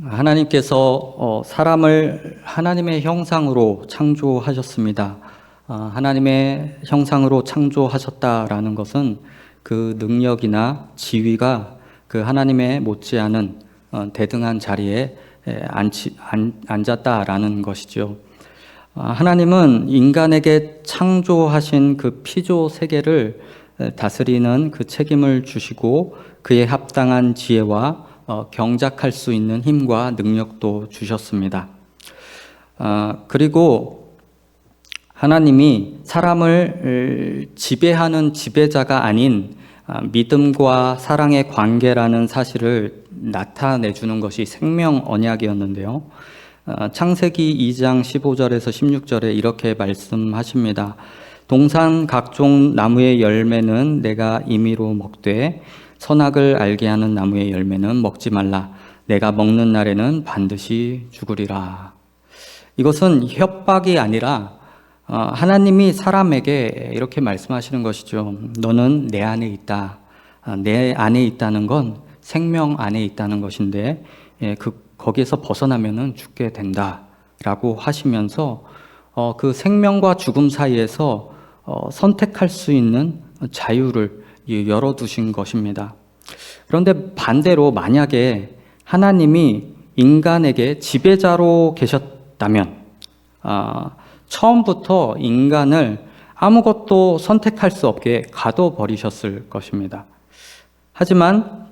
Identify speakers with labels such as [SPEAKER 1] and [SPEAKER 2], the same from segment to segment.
[SPEAKER 1] 하나님께서 사람을 하나님의 형상으로 창조하셨습니다. 하나님의 형상으로 창조하셨다라는 것은 그 능력이나 지위가 그 하나님의 못지않은 대등한 자리에 앉았다라는 것이죠. 하나님은 인간에게 창조하신 그 피조 세계를 다스리는 그 책임을 주시고 그에 합당한 지혜와 경작할 수 있는 힘과 능력도 주셨습니다. 그리고 하나님이 사람을 지배하는 지배자가 아닌 믿음과 사랑의 관계라는 사실을 나타내주는 것이 생명 언약이었는데요. 창세기 2장 15절에서 16절에 이렇게 말씀하십니다. 동산 각종 나무의 열매는 내가 임의로 먹되 선악을 알게 하는 나무의 열매는 먹지 말라. 내가 먹는 날에는 반드시 죽으리라. 이것은 협박이 아니라 하나님이 사람에게 이렇게 말씀하시는 것이죠. 너는 내 안에 있다. 내 안에 있다는 건 생명 안에 있다는 것인데 거기에서 벗어나면은 죽게 된다라고 하시면서 그 생명과 죽음 사이에서 선택할 수 있는 자유를 열어두신 것입니다. 그런데 반대로 만약에 하나님이 인간에게 지배자로 계셨다면 처음부터 인간을 아무것도 선택할 수 없게 가둬버리셨을 것입니다. 하지만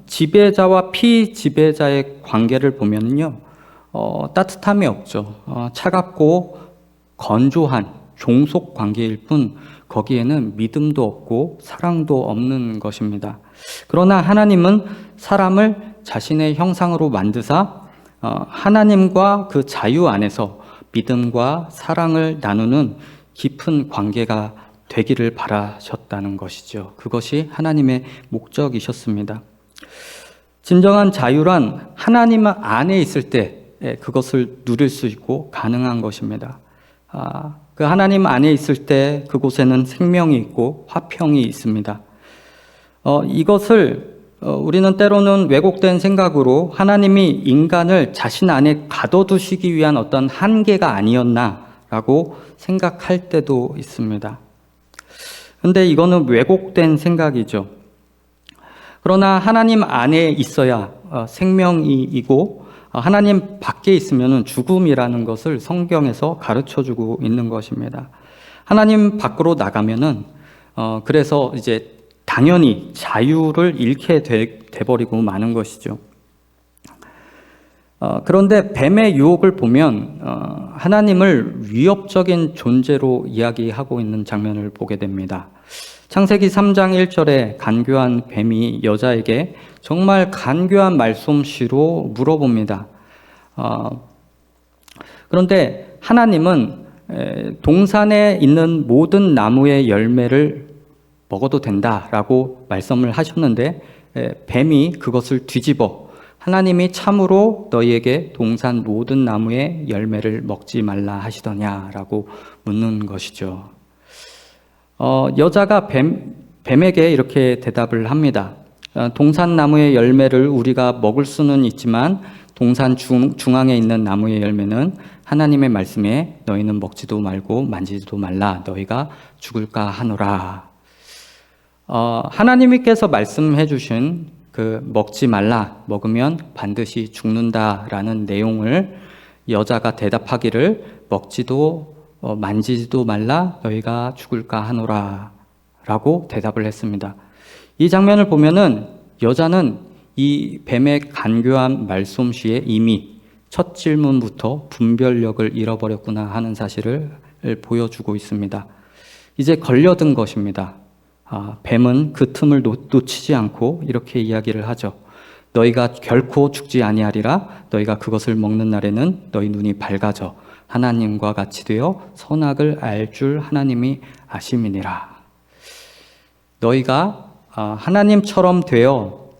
[SPEAKER 1] 지배자와 피지배자의 관계를 보면요, 따뜻함이 없죠. 차갑고 건조한 종속 관계일 뿐 거기에는 믿음도 없고 사랑도 없는 것입니다. 그러나 하나님은 사람을 자신의 형상으로 만드사 하나님과 그 자유 안에서 믿음과 사랑을 나누는 깊은 관계가 되기를 바라셨다는 것이죠. 그것이 하나님의 목적이셨습니다. 진정한 자유란 하나님 안에 있을 때 그것을 누릴 수 있고 가능한 것입니다. 그 하나님 안에 있을 때 그곳에는 생명이 있고 화평이 있습니다. 이것을 우리는 때로는 왜곡된 생각으로 하나님이 인간을 자신 안에 가둬두시기 위한 어떤 한계가 아니었나라고 생각할 때도 있습니다. 그런데 이거는 왜곡된 생각이죠. 그러나 하나님 안에 있어야 생명이고 하나님 밖에 있으면 죽음이라는 것을 성경에서 가르쳐주고 있는 것입니다. 하나님 밖으로 나가면은 그래서 이제 당연히 자유를 잃게 돼버리고 마는 것이죠. 그런데 뱀의 유혹을 보면 하나님을 위협적인 존재로 이야기하고 있는 장면을 보게 됩니다. 창세기 3장 1절에 간교한 뱀이 여자에게 정말 간교한 말솜씨로 물어봅니다. 그런데 하나님은 동산에 있는 모든 나무의 열매를 먹어도 된다라고 말씀을 하셨는데 뱀이 그것을 뒤집어 하나님이 참으로 너희에게 동산 모든 나무의 열매를 먹지 말라 하시더냐라고 묻는 것이죠. 여자가 뱀에게 이렇게 대답을 합니다. 동산 나무의 열매를 우리가 먹을 수는 있지만 동산 중앙에 있는 나무의 열매는 하나님의 말씀에 너희는 먹지도 말고 만지지도 말라 너희가 죽을까 하노라. 하나님께서 말씀해 주신 그 먹지 말라, 먹으면 반드시 죽는다라는 내용을 여자가 대답하기를 먹지도 만지지도 말라 너희가 죽을까 하노라 라고 대답을 했습니다. 이 장면을 보면은 여자는 이 뱀의 간교한 말솜씨에 이미 첫 질문부터 분별력을 잃어버렸구나 하는 사실을 보여주고 있습니다. 이제 걸려든 것입니다. 뱀은 그 틈을 놓치지 않고 이렇게 이야기를 하죠. 너희가 결코 죽지 아니하리라. 너희가 그것을 먹는 날에는 너희 눈이 밝아져 하나님과 같이 되어 선악을 알 줄 하나님이 아심이니라. 너희가 하나님처럼 되어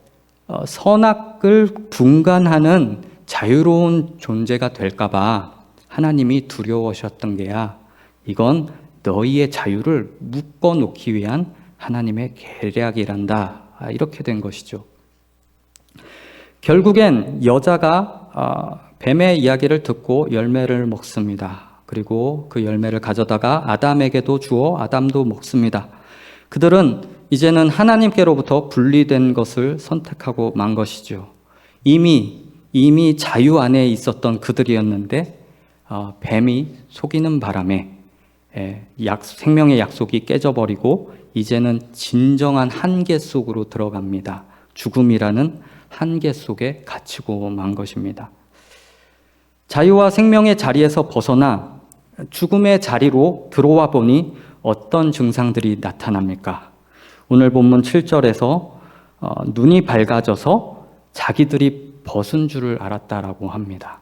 [SPEAKER 1] 선악을 분간하는 자유로운 존재가 될까봐 하나님이 두려워하셨던 게야. 이건 너희의 자유를 묶어놓기 위한 하나님의 계략이란다. 이렇게 된 것이죠. 결국엔 여자가 뱀의 이야기를 듣고 열매를 먹습니다. 그리고 그 열매를 가져다가 아담에게도 주어 아담도 먹습니다. 그들은 이제는 하나님께로부터 분리된 것을 선택하고 만 것이죠. 이미 자유 안에 있었던 그들이었는데 뱀이 속이는 바람에 생명의 약속이 깨져버리고 이제는 진정한 한계 속으로 들어갑니다. 죽음이라는 한계 속에 갇히고 만 것입니다. 자유와 생명의 자리에서 벗어나 죽음의 자리로 들어와 보니 어떤 증상들이 나타납니까? 오늘 본문 7절에서 눈이 밝아져서 자기들이 벗은 줄을 알았다라고 합니다.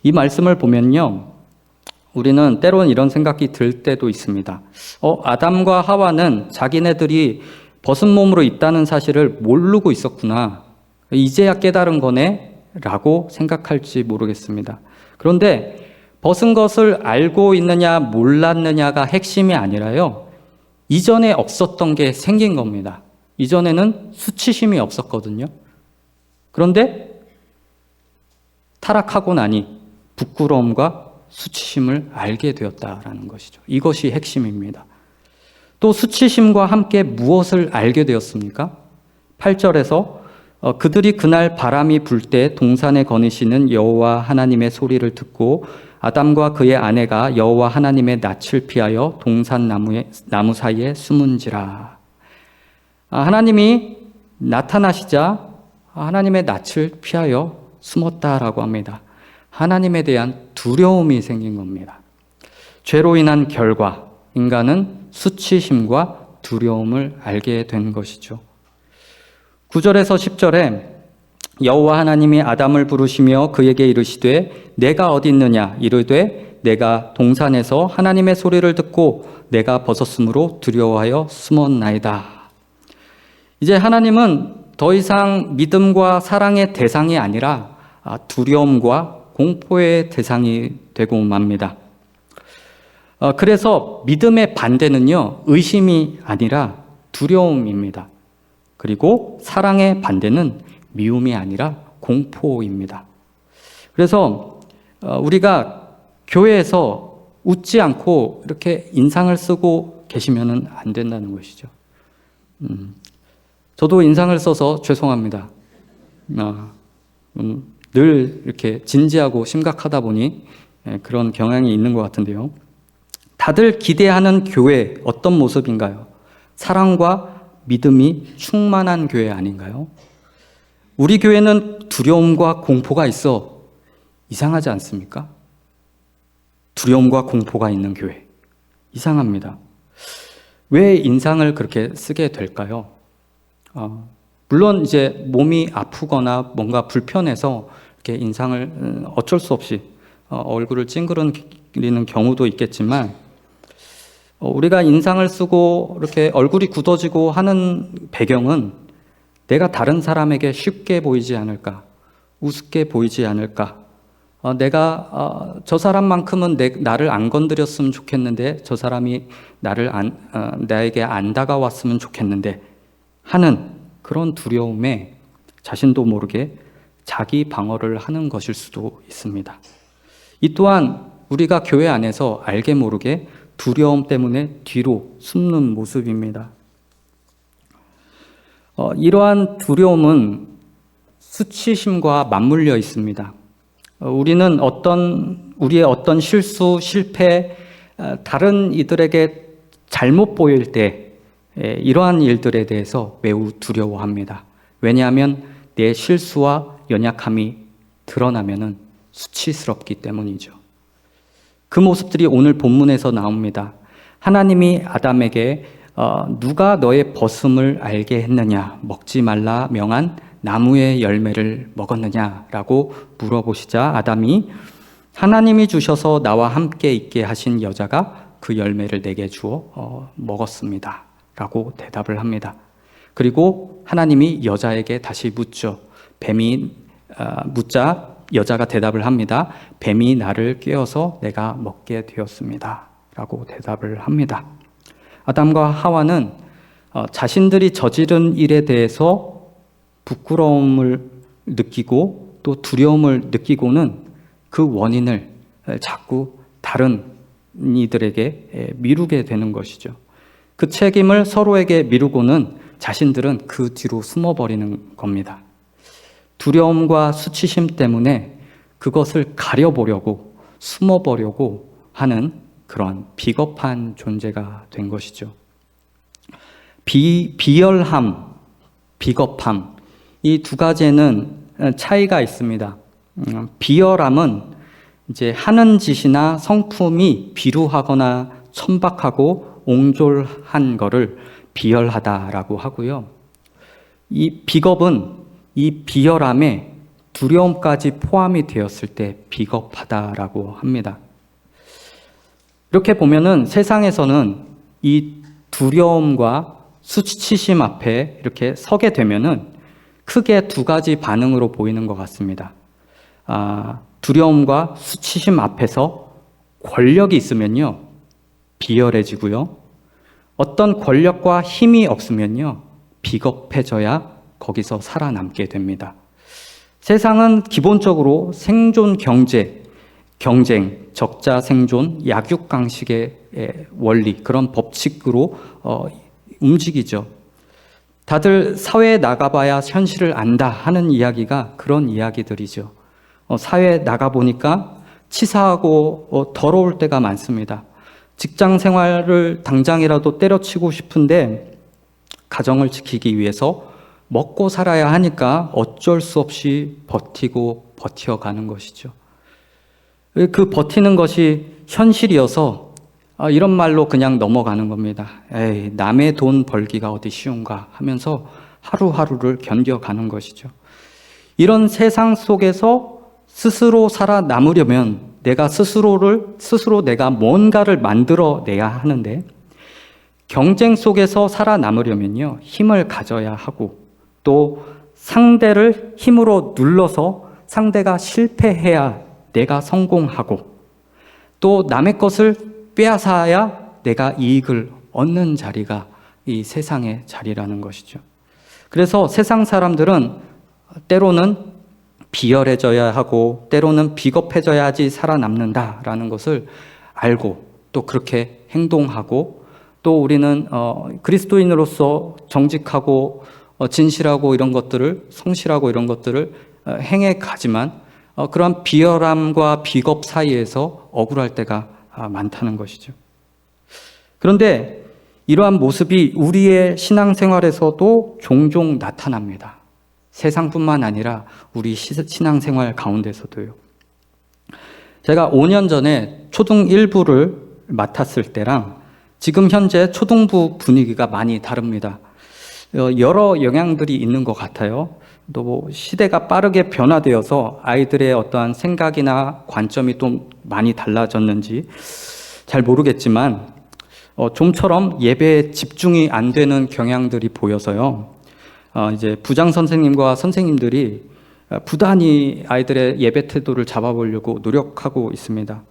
[SPEAKER 1] 이 말씀을 보면요, 우리는 때로는 이런 생각이 들 때도 있습니다. 아담과 하와는 자기네들이 벗은 몸으로 있다는 사실을 모르고 있었구나. 이제야 깨달은 거네? 라고 생각할지 모르겠습니다. 그런데 벗은 것을 알고 있느냐 몰랐느냐가 핵심이 아니라요, 이전에 없었던 게 생긴 겁니다. 이전에는 수치심이 없었거든요. 그런데 타락하고 나니 부끄러움과 수치심을 알게 되었다라는 것이죠. 이것이 핵심입니다. 또 수치심과 함께 무엇을 알게 되었습니까? 8절에서 그들이 그날 바람이 불 때 동산에 거니시는 여호와 하나님의 소리를 듣고 아담과 그의 아내가 여호와 하나님의 낯을 피하여 동산 나무 사이에 숨은지라. 하나님이 나타나시자 하나님의 낯을 피하여 숨었다라고 합니다. 하나님에 대한 두려움이 생긴 겁니다. 죄로 인한 결과, 인간은 수치심과 두려움을 알게 된 것이죠. 9절에서 10절에 여호와 하나님이 아담을 부르시며 그에게 이르시되 내가 어디 있느냐 이르되 내가 동산에서 하나님의 소리를 듣고 내가 벗었으므로 두려워하여 숨었나이다. 이제 하나님은 더 이상 믿음과 사랑의 대상이 아니라 두려움과 공포의 대상이 되고 맙니다. 그래서 믿음의 반대는요, 의심이 아니라 두려움입니다. 그리고 사랑의 반대는 미움이 아니라 공포입니다. 그래서 우리가 교회에서 웃지 않고 이렇게 인상을 쓰고 계시면 안 된다는 것이죠. 저도 인상을 써서 죄송합니다. 늘 이렇게 진지하고 심각하다 보니 그런 경향이 있는 것 같은데요. 다들 기대하는 교회 어떤 모습인가요? 사랑과 믿음이 충만한 교회 아닌가요? 우리 교회는 두려움과 공포가 있어 이상하지 않습니까? 두려움과 공포가 있는 교회. 이상합니다. 왜 인상을 그렇게 쓰게 될까요? 물론 이제 몸이 아프거나 뭔가 불편해서 이렇게 인상을 어쩔 수 없이 얼굴을 찡그리는 경우도 있겠지만, 우리가 인상을 쓰고 이렇게 얼굴이 굳어지고 하는 배경은 내가 다른 사람에게 쉽게 보이지 않을까, 우습게 보이지 않을까, 내가 저 사람만큼은 나를 안 건드렸으면 좋겠는데 저 사람이 나에게 안 다가왔으면 좋겠는데 하는 그런 두려움에 자신도 모르게 자기 방어를 하는 것일 수도 있습니다. 이 또한 우리가 교회 안에서 알게 모르게 두려움 때문에 뒤로 숨는 모습입니다. 이러한 두려움은 수치심과 맞물려 있습니다. 우리는 우리의 어떤 실수, 실패, 다른 이들에게 잘못 보일 때 이러한 일들에 대해서 매우 두려워합니다. 왜냐하면 내 실수와 연약함이 드러나면 수치스럽기 때문이죠. 그 모습들이 오늘 본문에서 나옵니다. 하나님이 아담에게 누가 너의 벗음을 알게 했느냐, 먹지 말라 명한 나무의 열매를 먹었느냐라고 물어보시자 아담이 하나님이 주셔서 나와 함께 있게 하신 여자가 그 열매를 내게 주어 먹었습니다 라고 대답을 합니다. 그리고 하나님이 여자에게 다시 묻죠. 묻자 여자가 대답을 합니다. 뱀이 나를 꿰어서 내가 먹게 되었습니다 라고 대답을 합니다. 아담과 하와는 자신들이 저지른 일에 대해서 부끄러움을 느끼고 또 두려움을 느끼고는 그 원인을 자꾸 다른 이들에게 미루게 되는 것이죠. 그 책임을 서로에게 미루고는 자신들은 그 뒤로 숨어버리는 겁니다. 두려움과 수치심 때문에 그것을 가려보려고 숨어보려고 하는 그런 비겁한 존재가 된 것이죠. 비열함, 비겁함, 이 두 가지에는 차이가 있습니다. 비열함은 이제 하는 짓이나 성품이 비루하거나 천박하고 옹졸한 거를 비열하다라고 하고요. 이 비겁은 이 비열함에 두려움까지 포함이 되었을 때 비겁하다라고 합니다. 이렇게 보면은 세상에서는 이 두려움과 수치심 앞에 이렇게 서게 되면은 크게 두 가지 반응으로 보이는 것 같습니다. 두려움과 수치심 앞에서 권력이 있으면요, 비열해지고요. 어떤 권력과 힘이 없으면요, 비겁해져야 거기서 살아남게 됩니다. 세상은 기본적으로 생존 경쟁, 적자 생존, 약육강식의 원리, 그런 법칙으로 움직이죠. 다들 사회에 나가봐야 현실을 안다 하는 이야기가 그런 이야기들이죠. 사회에 나가보니까 치사하고 더러울 때가 많습니다. 직장 생활을 당장이라도 때려치고 싶은데 가정을 지키기 위해서 먹고 살아야 하니까 어쩔 수 없이 버텨가는 것이죠. 그 버티는 것이 현실이어서 이런 말로 그냥 넘어가는 겁니다. 에이, 남의 돈 벌기가 어디 쉬운가 하면서 하루하루를 견뎌가는 것이죠. 이런 세상 속에서 스스로 살아남으려면 내가 스스로 내가 뭔가를 만들어내야 하는데, 경쟁 속에서 살아남으려면요, 힘을 가져야 하고, 또 상대를 힘으로 눌러서 상대가 실패해야 내가 성공하고, 또 남의 것을 빼앗아야 내가 이익을 얻는 자리가 이 세상의 자리라는 것이죠. 그래서 세상 사람들은 때로는 비열해져야 하고 때로는 비겁해져야지 살아남는다라는 것을 알고 또 그렇게 행동하고, 또 우리는 그리스도인으로서 정직하고 진실하고 이런 것들을, 성실하고 이런 것들을 행해 가지만 그러한 비열함과 비겁 사이에서 억울할 때가 많다는 것이죠. 그런데 이러한 모습이 우리의 신앙생활에서도 종종 나타납니다. 세상뿐만 아니라 우리 신앙생활 가운데서도요. 제가 5년 전에 초등 1부를 맡았을 때랑 지금 현재 초등부 분위기가 많이 다릅니다. 여러 영향들이 있는 것 같아요. 또 뭐 시대가 빠르게 변화되어서 아이들의 어떠한 생각이나 관점이 또 많이 달라졌는지 잘 모르겠지만 좀처럼 예배에 집중이 안 되는 경향들이 보여서요. 이제 부장 선생님과 선생님들이 부단히 아이들의 예배 태도를 잡아보려고 노력하고 있습니다.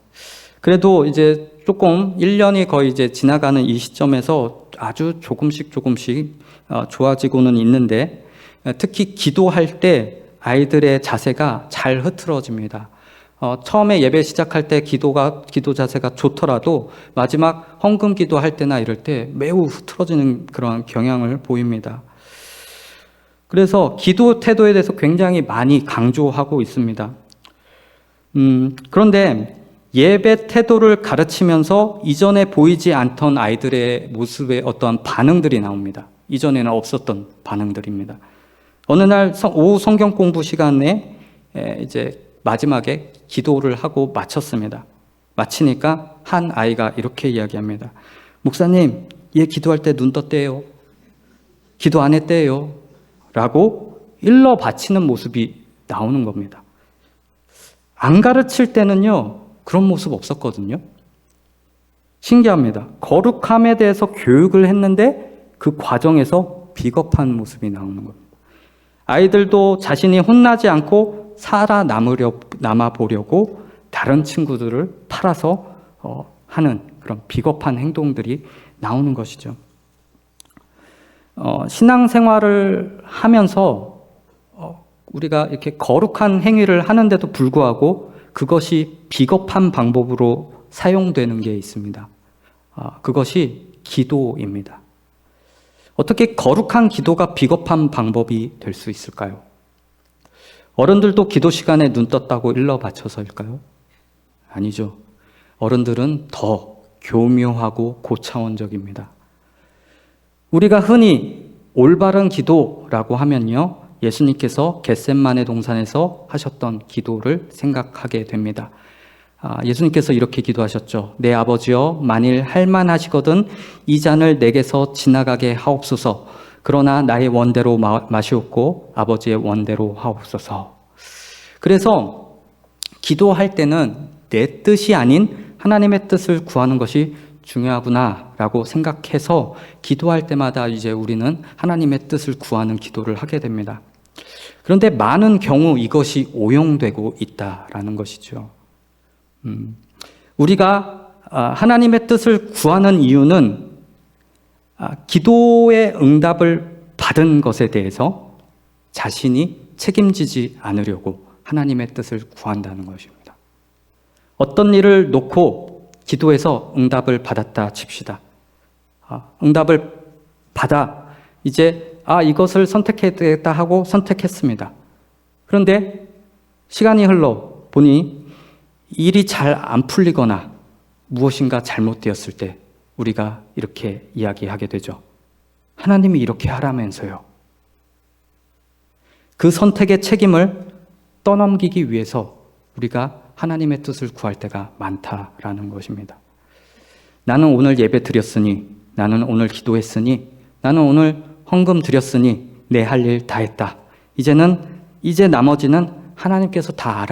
[SPEAKER 1] 그래도 이제 조금 1년이 거의 이제 지나가는 이 시점에서 아주 조금씩 좋아지고는 있는데, 특히 기도할 때 아이들의 자세가 잘 흐트러집니다. 처음에 예배 시작할 때 기도 자세가 좋더라도 마지막 헌금 기도할 때나 이럴 때 매우 흐트러지는 그런 경향을 보입니다. 그래서 기도 태도에 대해서 굉장히 많이 강조하고 있습니다. 그런데 예배 태도를 가르치면서 이전에 보이지 않던 아이들의 모습에 어떠한 반응들이 나옵니다. 이전에는 없었던 반응들입니다. 어느 날 오후 성경 공부 시간에 이제 마지막에 기도를 하고 마쳤습니다. 마치니까 한 아이가 이렇게 이야기합니다. 목사님, 얘 기도할 때 눈 떴대요. 기도 안 했대요. 라고 일러 바치는 모습이 나오는 겁니다. 안 가르칠 때는요, 그런 모습 없었거든요. 신기합니다. 거룩함에 대해서 교육을 했는데 그 과정에서 비겁한 모습이 나오는 겁니다. 아이들도 자신이 혼나지 않고 살아남아 보려고 다른 친구들을 팔아서 하는 그런 비겁한 행동들이 나오는 것이죠. 신앙생활을 하면서 우리가 이렇게 거룩한 행위를 하는데도 불구하고 그것이 비겁한 방법으로 사용되는 게 있습니다. 그것이 기도입니다. 어떻게 거룩한 기도가 비겁한 방법이 될 수 있을까요? 어른들도 기도 시간에 눈 떴다고 일러 바쳐서일까요? 아니죠. 어른들은 더 교묘하고 고차원적입니다. 우리가 흔히 올바른 기도라고 하면요, 예수님께서 겟셋마네 동산에서 하셨던 기도를 생각하게 됩니다. 예수님께서 이렇게 기도하셨죠. 내 아버지여, 만일 할만하시거든 이 잔을 내게서 지나가게 하옵소서. 그러나 나의 원대로 마시옵고 아버지의 원대로 하옵소서. 그래서 기도할 때는 내 뜻이 아닌 하나님의 뜻을 구하는 것이 중요하구나라고 생각해서 기도할 때마다 이제 우리는 하나님의 뜻을 구하는 기도를 하게 됩니다. 그런데 많은 경우 이것이 오용되고 있다라는 것이죠. 우리가 하나님의 뜻을 구하는 이유는 기도의 응답을 받은 것에 대해서 자신이 책임지지 않으려고 하나님의 뜻을 구한다는 것입니다. 어떤 일을 놓고 기도해서 응답을 받았다 칩시다. 응답을 받아 이제 이것을 선택해야 되겠다 하고 선택했습니다. 그런데 시간이 흘러 보니 일이 잘 안 풀리거나 무엇인가 잘못되었을 때 우리가 이렇게 이야기하게 되죠. 하나님이 이렇게 하라면서요. 그 선택의 책임을 떠넘기기 위해서 우리가 하나님의 뜻을 구할 때가 많다라는 것입니다. 나는 오늘 예배 드렸으니, 나는 오늘 기도했으니, 나는 오늘 헌금 드렸으니 내 할 일 다 했다. 이제 나머지는 하나님께서 다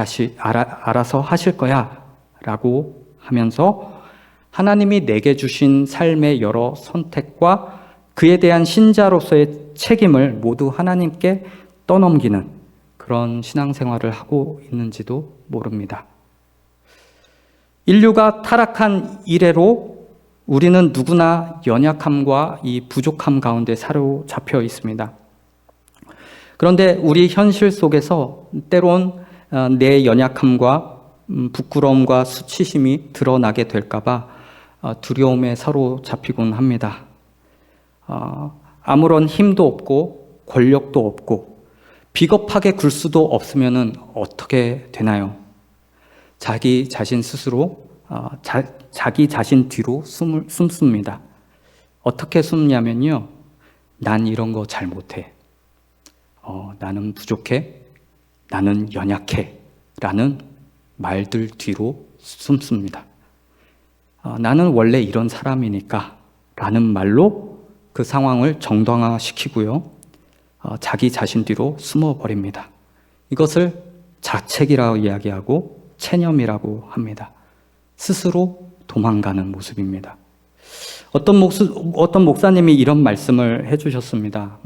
[SPEAKER 1] 알아서 하실 거야 라고 하면서 하나님이 내게 주신 삶의 여러 선택과 그에 대한 신자로서의 책임을 모두 하나님께 떠넘기는 그런 신앙생활을 하고 있는지도 모릅니다. 인류가 타락한 이래로 우리는 누구나 연약함과 이 부족함 가운데 사로잡혀 있습니다. 그런데 우리 현실 속에서 때론 내 연약함과 부끄러움과 수치심이 드러나게 될까봐 두려움에 사로잡히곤 합니다. 아무런 힘도 없고 권력도 없고 비겁하게 굴 수도 없으면 어떻게 되나요? 자기 자신 스스로 자기 자신 뒤로 숨습니다. 어떻게 숨냐면요, 난 이런 거 잘 못해. 나는 부족해. 나는 연약해. 라는 말들 뒤로 숨습니다. 나는 원래 이런 사람이니까 라는 말로 그 상황을 정당화시키고요, 자기 자신 뒤로 숨어버립니다. 이것을 자책이라고 이야기하고 체념이라고 합니다. 스스로 도망가는 모습입니다. 어떤 목사님이 이런 말씀을 해주셨습니다.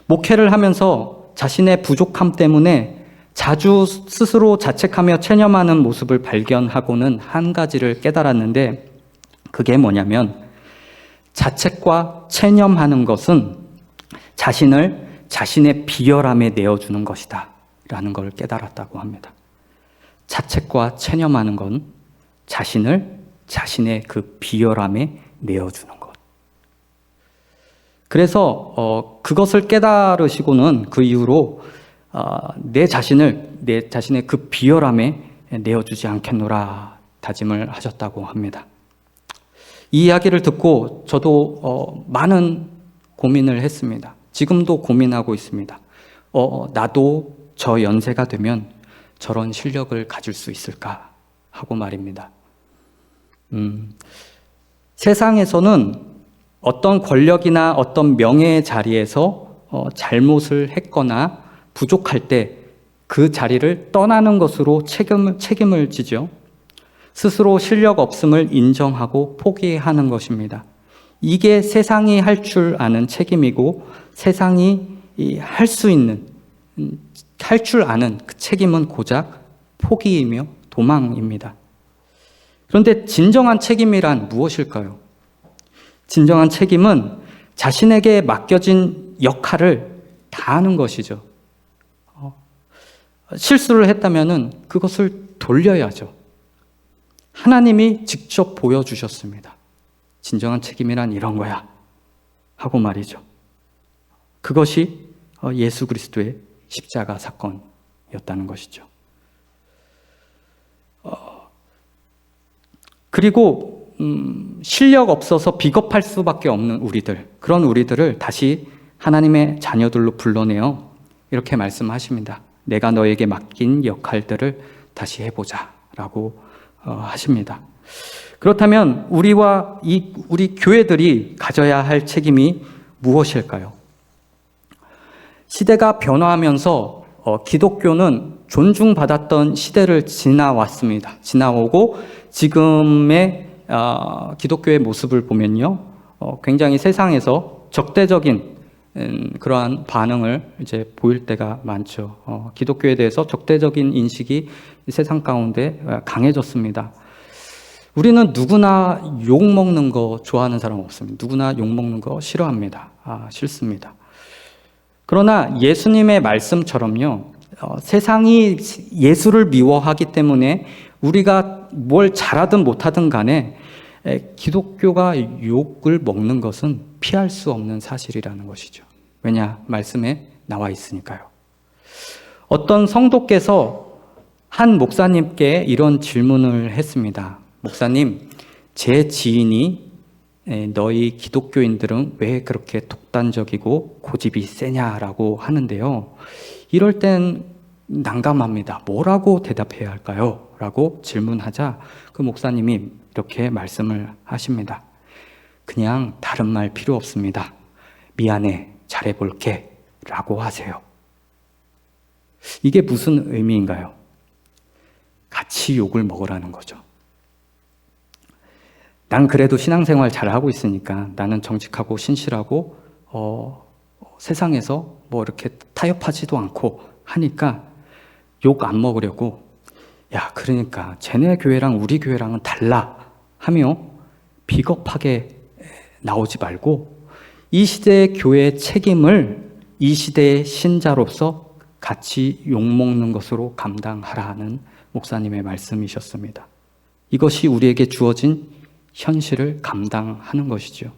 [SPEAKER 1] 목회를 하면서 자신의 부족함 때문에 자주 스스로 자책하며 체념하는 모습을 발견하고는 한 가지를 깨달았는데, 그게 뭐냐면 자책과 체념하는 것은 자신을 자신의 비열함에 내어주는 것이다 라는 걸 깨달았다고 합니다. 자책과 체념하는 건 자신을 자신의 그 비열함에 내어주는 것. 그래서 그것을 깨달으시고는 그 이후로 내 자신의 그 비열함에 내어주지 않겠노라 다짐을 하셨다고 합니다. 이 이야기를 듣고 저도 많은 고민을 했습니다. 지금도 고민하고 있습니다. 나도 저 연세가 되면 저런 실력을 가질 수 있을까 하고 말입니다. 세상에서는 어떤 권력이나 어떤 명예의 자리에서 잘못을 했거나 부족할 때 그 자리를 떠나는 것으로 책임을 지죠. 스스로 실력 없음을 인정하고 포기하는 것입니다. 이게 세상이 할 줄 아는 책임이고, 세상이 할 줄 아는 그 책임은 고작 포기이며 도망입니다. 그런데 진정한 책임이란 무엇일까요? 진정한 책임은 자신에게 맡겨진 역할을 다하는 것이죠. 실수를 했다면은 그것을 돌려야죠. 하나님이 직접 보여주셨습니다. 진정한 책임이란 이런 거야 하고 말이죠. 그것이 예수 그리스도의 십자가 사건이었다는 것이죠. 그리고 실력 없어서 비겁할 수밖에 없는 우리들, 그런 우리들을 다시 하나님의 자녀들로 불러내어 이렇게 말씀하십니다. 내가 너에게 맡긴 역할들을 다시 해보자 라고 하십니다. 그렇다면 우리 교회들이 가져야 할 책임이 무엇일까요? 시대가 변화하면서 기독교는 존중받았던 시대를 지나왔습니다. 지나오고 지금의 기독교의 모습을 보면요, 굉장히 세상에서 적대적인 그러한 반응을 이제 보일 때가 많죠. 기독교에 대해서 적대적인 인식이 세상 가운데 강해졌습니다. 우리는 누구나 욕 먹는 거 좋아하는 사람 없습니다. 누구나 욕 먹는 거 싫어합니다. 싫습니다. 그러나 예수님의 말씀처럼요, 세상이 예수를 미워하기 때문에 우리가 뭘 잘하든 못하든 간에 기독교가 욕을 먹는 것은 피할 수 없는 사실이라는 것이죠. 왜냐? 말씀에 나와 있으니까요. 어떤 성도께서 한 목사님께 이런 질문을 했습니다. 목사님, 제 지인이 너희 기독교인들은 왜 그렇게 독단적이고 고집이 세냐라고 하는데요. 이럴 땐 난감합니다. 뭐라고 대답해야 할까요? 라고 질문하자 그 목사님이 이렇게 말씀을 하십니다. 그냥 다른 말 필요 없습니다. 미안해, 잘해볼게 라고 하세요. 이게 무슨 의미인가요? 같이 욕을 먹으라는 거죠. 난 그래도 신앙생활 잘하고 있으니까 나는 정직하고 신실하고 세상에서 뭐 이렇게 타협하지도 않고 하니까 욕 안 먹으려고, 야, 그러니까 쟤네 교회랑 우리 교회랑은 달라 하며 비겁하게 나오지 말고 이 시대의 교회의 책임을 이 시대의 신자로서 같이 욕먹는 것으로 감당하라는 목사님의 말씀이셨습니다. 이것이 우리에게 주어진 현실을 감당하는 것이죠.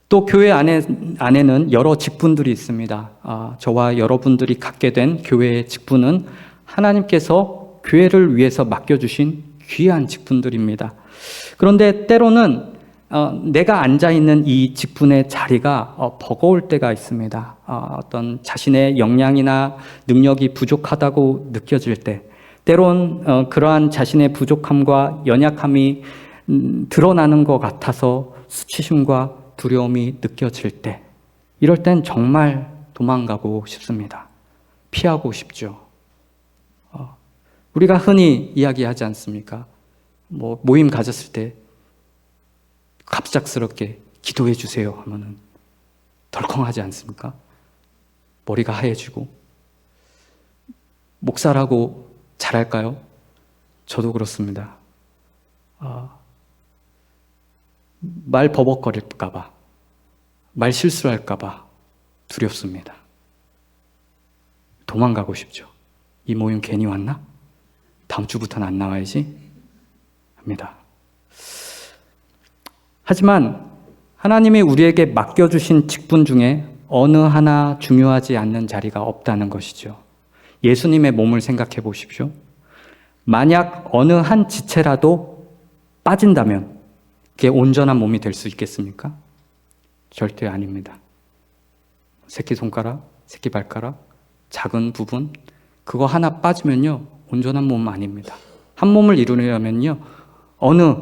[SPEAKER 1] 또 교회 안에는 여러 직분들이 있습니다. 저와 여러분들이 갖게 된 교회의 직분은 하나님께서 교회를 위해서 맡겨주신 귀한 직분들입니다. 그런데 때로는 내가 앉아있는 이 직분의 자리가 버거울 때가 있습니다. 어떤 자신의 역량이나 능력이 부족하다고 느껴질 때, 때론 그러한 자신의 부족함과 연약함이 드러나는 것 같아서 수치심과 두려움이 느껴질 때, 이럴 땐 정말 도망가고 싶습니다. 피하고 싶죠. 우리가 흔히 이야기하지 않습니까? 모임 가졌을 때 갑작스럽게 기도해 주세요 하면은 덜컹하지 않습니까? 머리가 하얘지고. 목사라고 잘할까요? 저도 그렇습니다. 말 버벅거릴까봐, 말 실수할까봐 두렵습니다. 도망가고 싶죠. 이 모임 괜히 왔나? 다음 주부터는 안 나와야지 합니다. 하지만 하나님이 우리에게 맡겨주신 직분 중에 어느 하나 중요하지 않는 자리가 없다는 것이죠. 예수님의 몸을 생각해 보십시오. 만약 어느 한 지체라도 빠진다면 그게 온전한 몸이 될 수 있겠습니까? 절대 아닙니다. 새끼손가락, 새끼발가락, 작은 부분, 그거 하나 빠지면요, 온전한 몸 아닙니다. 한 몸을 이루려면요, 어느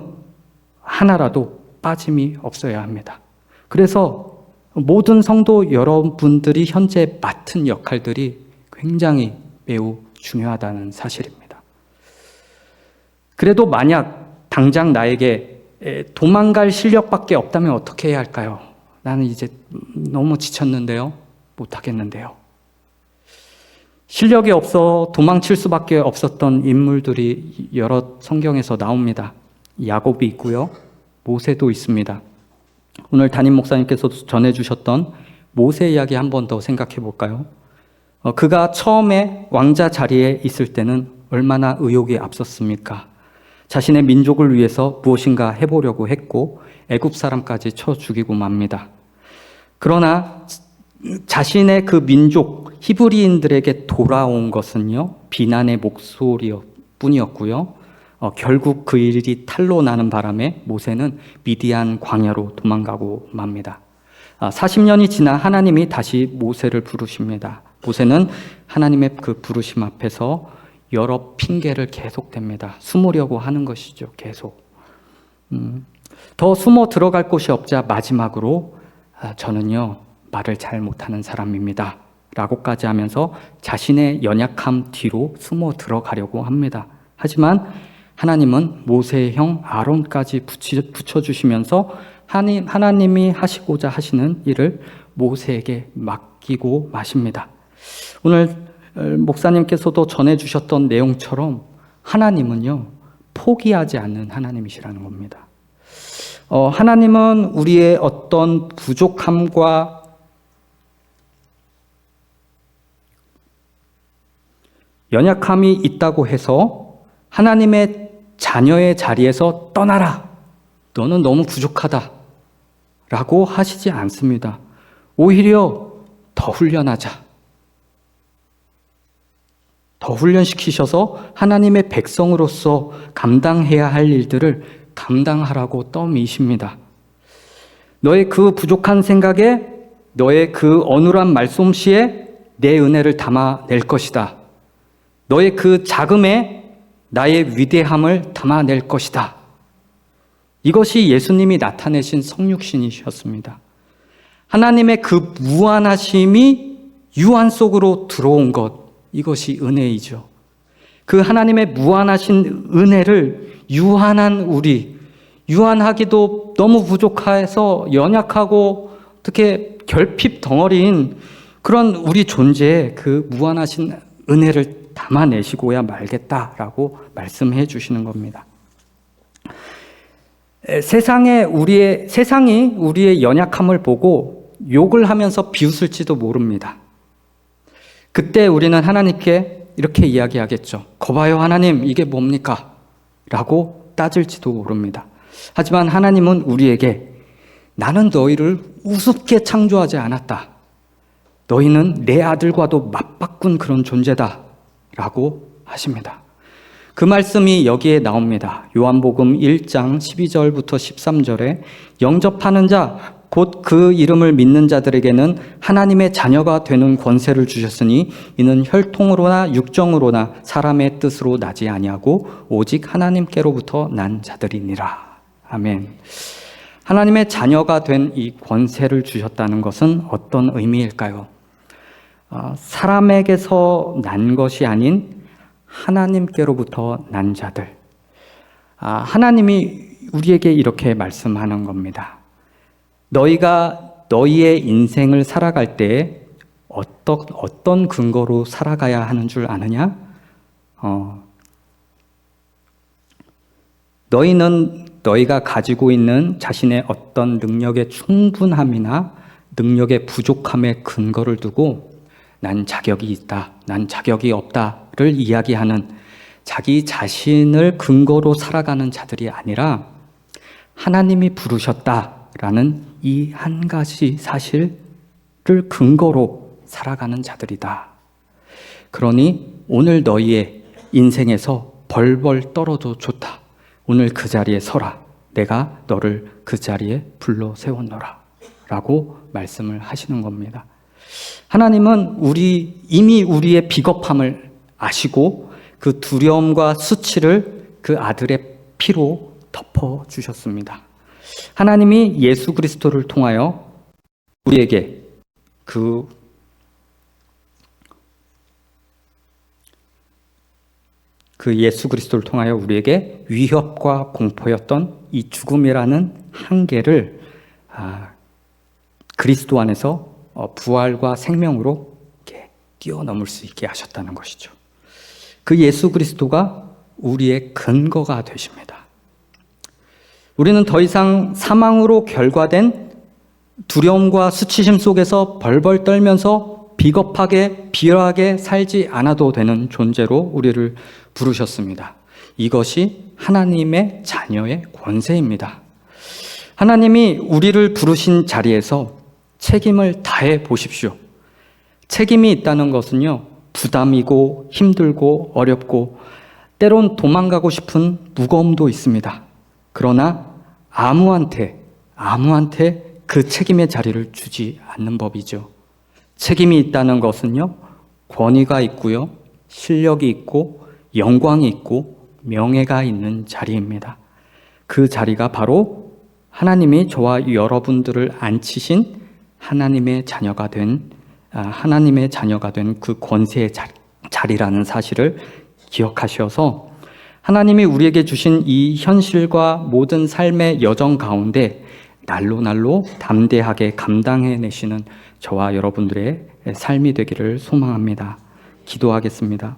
[SPEAKER 1] 하나라도 빠짐이 없어야 합니다. 그래서 모든 성도 여러분들이 현재 맡은 역할들이 굉장히 매우 중요하다는 사실입니다. 그래도 만약 당장 나에게 도망갈 실력밖에 없다면 어떻게 해야 할까요? 나는 이제 너무 지쳤는데요, 못하겠는데요. 실력이 없어 도망칠 수밖에 없었던 인물들이 여러 성경에서 나옵니다. 야곱이 있고요, 모세도 있습니다. 오늘 담임 목사님께서 전해주셨던 모세 이야기 한 번 더 생각해 볼까요? 그가 처음에 왕자 자리에 있을 때는 얼마나 의욕이 앞섰습니까? 자신의 민족을 위해서 무엇인가 해보려고 했고 애굽 사람까지 쳐 죽이고 맙니다. 그러나 자신의 그 민족 히브리인들에게 돌아온 것은요, 비난의 목소리뿐이었고요. 결국 그 일이 탄로 나는 바람에 모세는 미디안 광야로 도망가고 맙니다. 40년이 지나 하나님이 다시 모세를 부르십니다. 모세는 하나님의 그 부르심 앞에서 여러 핑계를 계속 댑니다. 숨으려고 하는 것이죠, 계속. 더 숨어 들어갈 곳이 없자 마지막으로 저는요, 말을 잘 못하는 사람입니다 라고까지 하면서 자신의 연약함 뒤로 숨어 들어가려고 합니다. 하지만 하나님은 모세의 형 아론까지 붙여주시면서 하나님이 하시고자 하시는 일을 모세에게 맡기고 마십니다. 오늘 목사님께서도 전해주셨던 내용처럼 하나님은요, 포기하지 않는 하나님이시라는 겁니다. 하나님은 우리의 어떤 부족함과 연약함이 있다고 해서 하나님의 자녀의 자리에서 떠나라, 너는 너무 부족하다 라고 하시지 않습니다. 오히려 더 훈련하자, 더 훈련시키셔서 하나님의 백성으로서 감당해야 할 일들을 감당하라고 떠미십니다. 너의 그 부족한 생각에, 너의 그 어눌한 말솜씨에 내 은혜를 담아낼 것이다. 너의 그 자금에 나의 위대함을 담아낼 것이다. 이것이 예수님이 나타내신 성육신이셨습니다. 하나님의 그 무한하심이 유한 속으로 들어온 것, 이것이 은혜이죠. 그 하나님의 무한하신 은혜를 유한한 우리, 유한하기도 너무 부족해서 연약하고 어떻게 결핍 덩어리인 그런 우리 존재에 그 무한하신 은혜를 담아내시고야 말겠다라고 말씀해 주시는 겁니다. 세상이 우리의 연약함을 보고 욕을 하면서 비웃을지도 모릅니다. 그때 우리는 하나님께 이렇게 이야기하겠죠. 거봐요 하나님, 이게 뭡니까? 라고 따질지도 모릅니다. 하지만 하나님은 우리에게 나는 너희를 우습게 창조하지 않았다. 너희는 내 아들과도 맞바꾼 그런 존재다 라고 하십니다. 그 말씀이 여기에 나옵니다. 요한복음 1장 12절부터 13절에 영접하는 자, 곧 그 이름을 믿는 자들에게는 하나님의 자녀가 되는 권세를 주셨으니 이는 혈통으로나 육정으로나 사람의 뜻으로 나지 아니하고 오직 하나님께로부터 난 자들이니라. 아멘. 하나님의 자녀가 된 이 권세를 주셨다는 것은 어떤 의미일까요? 사람에게서 난 것이 아닌 하나님께로부터 난 자들. 하나님이 우리에게 이렇게 말씀하는 겁니다. 너희가 너희의 인생을 살아갈 때 어떤 근거로 살아가야 하는 줄 아느냐? 너희는 너희가 가지고 있는 자신의 어떤 능력의 충분함이나 능력의 부족함의 근거를 두고 난 자격이 있다, 난 자격이 없다를 이야기하는 자기 자신을 근거로 살아가는 자들이 아니라 하나님이 부르셨다라는 이 한 가지 사실을 근거로 살아가는 자들이다. 그러니 오늘 너희의 인생에서 벌벌 떨어도 좋다. 오늘 그 자리에 서라. 내가 너를 그 자리에 불러 세웠노라. 라고 말씀을 하시는 겁니다. 하나님은 이미 우리의 비겁함을 아시고 그 두려움과 수치를 그 아들의 피로 덮어주셨습니다. 하나님이 예수 그리스도를 통하여 우리에게 그 예수 그리스도를 통하여 우리에게 위협과 공포였던 이 죽음이라는 한계를 그리스도 안에서 부활과 생명으로 이렇게 뛰어넘을 수 있게 하셨다는 것이죠. 그 예수 그리스도가 우리의 근거가 되십니다. 우리는 더 이상 사망으로 결과된 두려움과 수치심 속에서 벌벌 떨면서 비겁하게 비열하게 살지 않아도 되는 존재로 우리를 부르셨습니다. 이것이 하나님의 자녀의 권세입니다. 하나님이 우리를 부르신 자리에서 책임을 다해 보십시오. 책임이 있다는 것은요, 부담이고 힘들고 어렵고 때론 도망가고 싶은 무거움도 있습니다. 그러나 아무한테 그 책임의 자리를 주지 않는 법이죠. 책임이 있다는 것은요, 권위가 있고요, 실력이 있고 영광이 있고 명예가 있는 자리입니다. 그 자리가 바로 하나님이 저와 여러분들을 앉히신 하나님의 자녀가 된 그 권세의 자리라는 사실을 기억하셔서 하나님이 우리에게 주신 이 현실과 모든 삶의 여정 가운데 날로 담대하게 감당해내시는 저와 여러분들의 삶이 되기를 소망합니다. 기도하겠습니다.